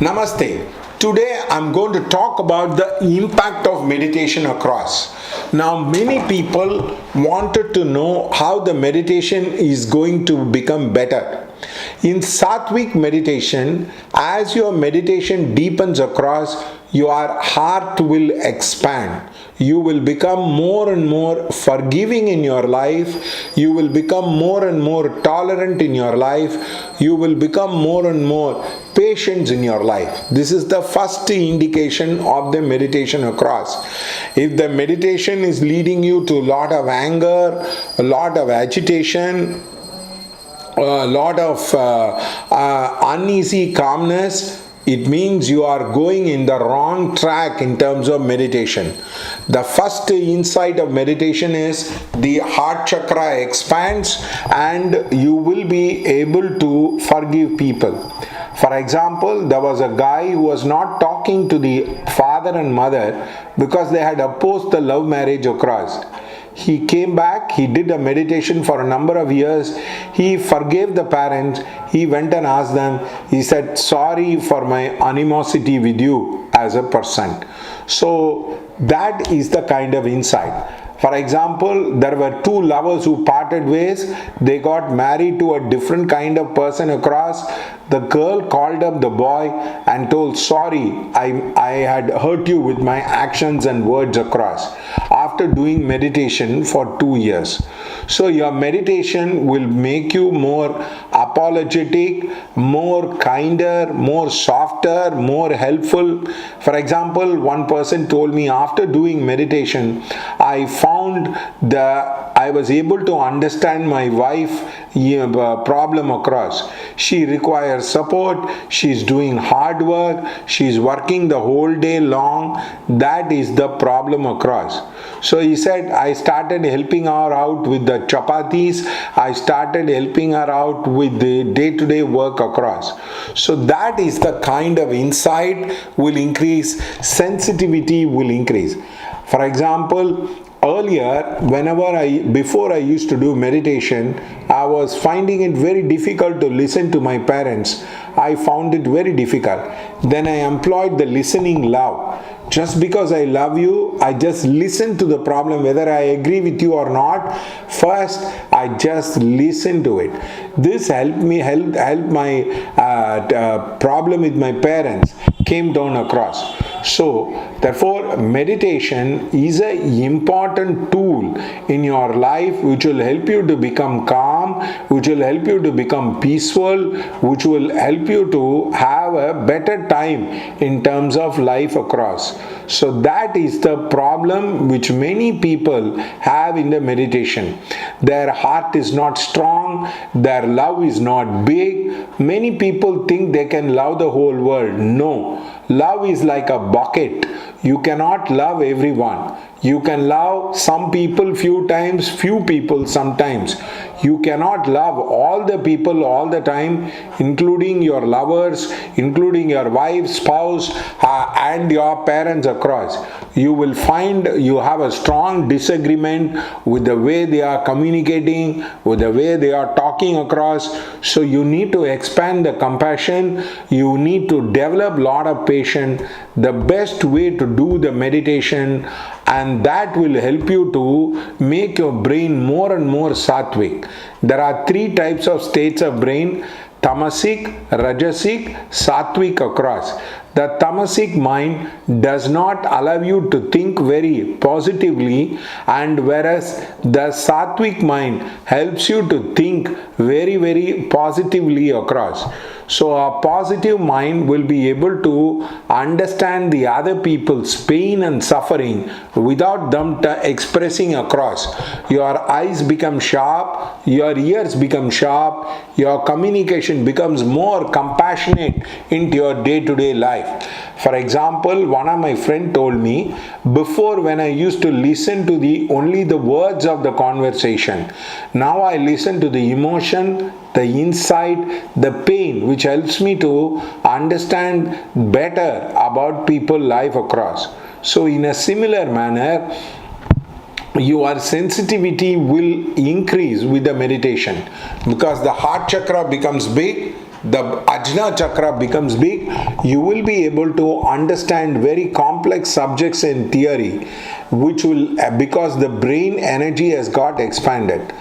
Namaste. Today I'm going to talk about the impact of meditation across. Now, many people wanted to know how the meditation is going to become better. In Sattvic meditation, as your meditation deepens across, your heart will expand. You will become more and more forgiving in your life. You will become more and more tolerant in your life. You will become more and more patient in your life. This is the first indication of the meditation across. If the meditation is leading you to a lot of anger, a lot of agitation, a lot of uneasy calmness, it means you are going in the wrong track in terms of meditation. The first insight of meditation is the heart chakra expands and you will be able to forgive people. For example, there was a guy who was not talking to the father and mother because they had opposed the love marriage across. He came back, he did a meditation for a number of years, he forgave the parents, he went and asked them, he said, sorry for my animosity with you as a person. So that is the kind of insight. For example, there were two lovers who parted ways. They got married to a different kind of person across. The girl called up the boy and told, sorry, I had hurt you with my actions and words across, after doing meditation for 2 years. So your meditation will make you more apologetic, more kinder, more softer, more helpful. For example, one person told me, after doing meditation, I was able to understand my wife problem across. She requires support, she's doing hard work, she's working the whole day long. That is the problem across. So he said, I started helping her out with the chapatis, I started helping her out with the day-to-day work across. So that is the kind of insight will increase, sensitivity will increase. For example, earlier, before I used to do meditation, I was finding it very difficult to listen to my parents. I found it very difficult. Then I employed the listening love. Just because I love you, I just listen to the problem, whether I agree with you or not. First, I just listen to it. This helped my problem with my parents came down across. So, therefore, meditation is an important tool in your life which will help you to become calm, which will help you to become peaceful, which will help you to have a better time in terms of life across. So that is the problem which many people have in the meditation. Their heart is not strong, their love is not big. Many people think they can love the whole world. No. Love is like a bucket. You cannot love everyone. You can love some people few times, few people sometimes. You cannot love all the people all the time, including your lovers, including your wife, spouse, and your parents across. You will find you have a strong disagreement with the way they are communicating, with the way they are talking across. So you need to expand the compassion. You need to develop a lot of patience. The best way to do the meditation, and that will help you to make your brain more and more sattvic. There are 3 types of states of brain: tamasic, rajasic, sattvic across. The tamasic mind does not allow you to think very positively, and whereas the sattvic mind helps you to think very, very positively across. So a positive mind will be able to understand the other people's pain and suffering without them expressing across. Your eyes become sharp, your ears become sharp, your communication becomes more compassionate into your day-to-day life. For example, one of my friends told me, before when I used to listen to only the words of the conversation, now I listen to the emotion, the insight, the pain, which helps me to understand better about people's life across. So in a similar manner, your sensitivity will increase with the meditation, because the heart chakra becomes big, the Ajna chakra becomes big, you will be able to understand very complex subjects in theory, which will, because the brain energy has got expanded.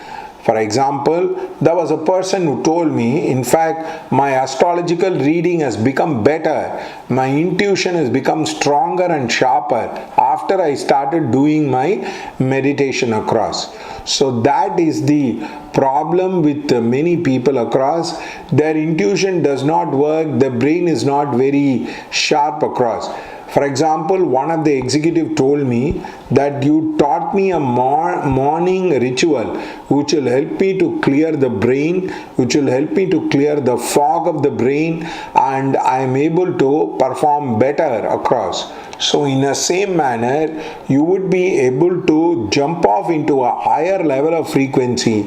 For example, there was a person who told me, in fact, my astrological reading has become better, my intuition has become stronger and sharper after I started doing my meditation across. So that is the problem with many people across. Their intuition does not work, their brain is not very sharp across. For example, one of the executive told me that you taught me a morning ritual which will help me to clear the brain, which will help me to clear the fog of the brain, and I am able to perform better across. So in the same manner, you would be able to jump off into a higher level of frequency.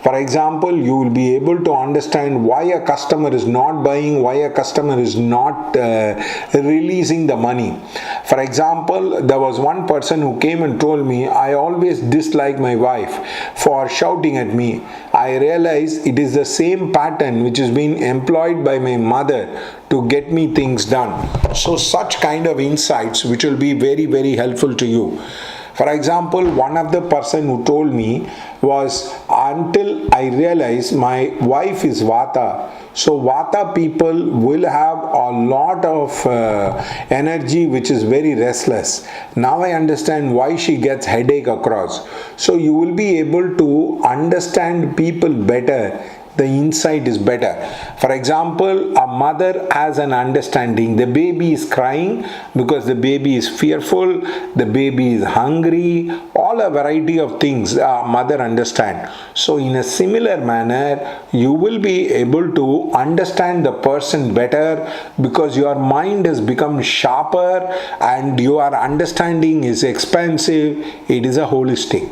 For example, you will be able to understand why a customer is not buying, why a customer is not releasing the money. For example, there was one person who came and told me, I always dislike my wife for shouting at me. I realize it is the same pattern which is being employed by my mother to get me things done. So such kind of insights which will be very, very helpful to you. For example, one of the person who told me was, until I realized my wife is Vata. So Vata people will have a lot of energy which is very restless. Now I understand why she gets headache across. So you will be able to understand people better. The insight is better. For example, a mother has an understanding. The baby is crying because the baby is fearful, the baby is hungry, all a variety of things a mother understand. So in a similar manner, you will be able to understand the person better because your mind has become sharper and your understanding is expansive. It is a holistic.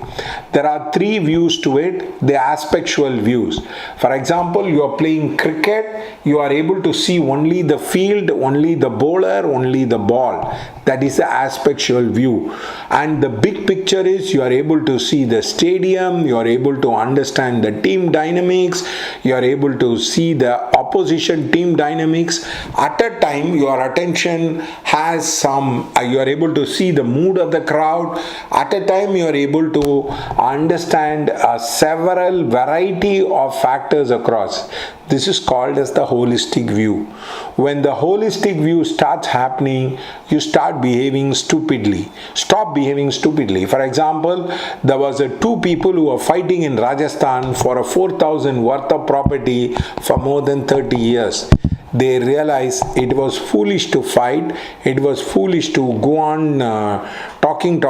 There are three views to it, the aspectual views. For example, you are playing cricket, you are able to see only the field, only the bowler, only the ball. That is the aspectual view. And the big picture is you are able to see the stadium, you are able to understand the team dynamics, you are able to see the opposition team dynamics. At a time, your attention has some, you are able to see the mood of the crowd. At a time, you are able to understand several variety of factors across. This is called as the holistic view. When the holistic view starts happening, you start behaving stupidly. Stop behaving stupidly. For example, there was two people who were fighting in Rajasthan for a 4,000 worth of property for more than 30 years. They realized it was foolish to fight, it was foolish to go on talking.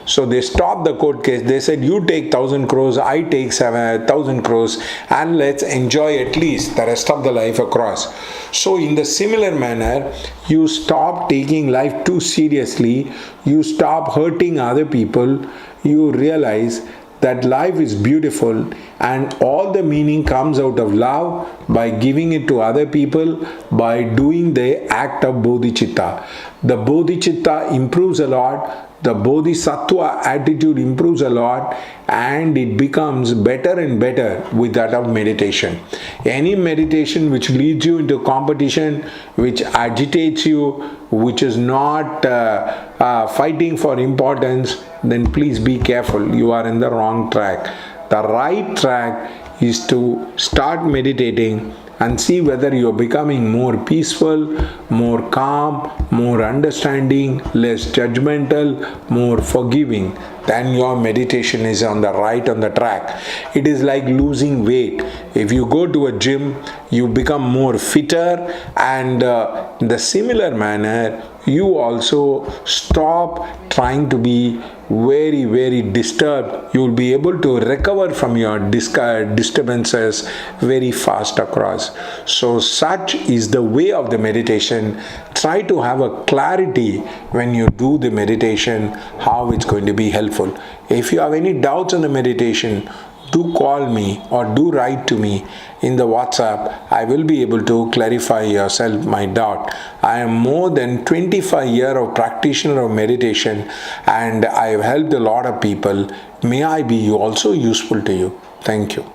So they stopped the court case. They said, you take 1,000 crores, I take 7,000 crores, and let's enjoy at least the rest of the life across. So in the similar manner, you stop taking life too seriously, you stop hurting other people, you realize that life is beautiful and all the meaning comes out of love by giving it to other people, by doing the act of bodhicitta. The bodhicitta improves a lot, the bodhisattva attitude improves a lot, and it becomes better and better with that of meditation. Any meditation which leads you into competition, which agitates you, which is not fighting for importance, then please be careful. You are in the wrong track. The right track is to start meditating and see whether you are becoming more peaceful, more calm, more understanding, less judgmental, more forgiving. Then your meditation is on the track. It is like losing weight. If you go to a gym, you become more fitter, and in the similar manner, you also stop trying to be very, very disturbed. You will be able to recover from your disturbances very fast across. So such is the way of the meditation. Try to have a clarity when you do the meditation, how it's going to be helpful. If you have any doubts on the meditation, do call me or do write to me in the WhatsApp. I will be able to clarify yourself my doubt. I am more than 25 years of practitioner of meditation, and I have helped a lot of people. May I be also useful to you. Thank you.